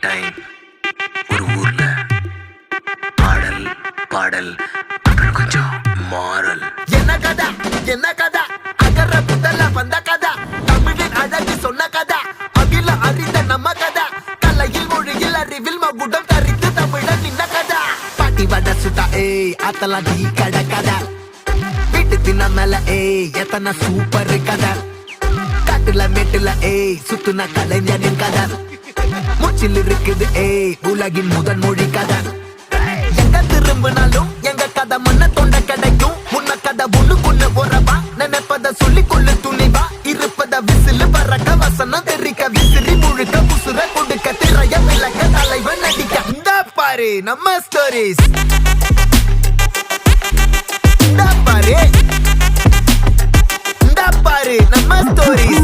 Time ஒரு ஊர்ல பாடல் பாடல் அப்புறம் கொஞ்சம் மாறல். என்ன கதை அகர புதல வந்த கதை, தமிழின் அழகு சொன்ன கதை, அகில அறிந்த நம்ம கதை, கலையில் மொழியில் அறிவில் மகுடம் தரித்து தமிழன் நின்ன கதை. பாட்டி வட சுட்டா அத்தலாம் டீ கடை கதை, வீட்டு தின்ன மேல எத்தனை சூப்பர் கதை, காட்டுல மேட்டுல சுத்துன கலைஞனின் கதை, மூச்சில் இருக்குது உலகின் முதன் மொழி கதை. எங்க திரும்பினாலும் எங்க கதை மண்ண தொண்ட கிடைக்கும், முன்ன கதை ஒண்ணுக்குள்ள போறவா, நினைப்பத சொல்லி கொள்ளு துணிவா, இருப்பத விசிலு பறக்க வசனம் தெரிக்க விசிறி முழுக்க புசுர கொடுக்க திரைய விளக்க தலைவன் நடிக்க. இந்த பாரு நம்ம ஸ்டோரிஸ், இந்த பாரு நம்ம ஸ்டோரிஸ்.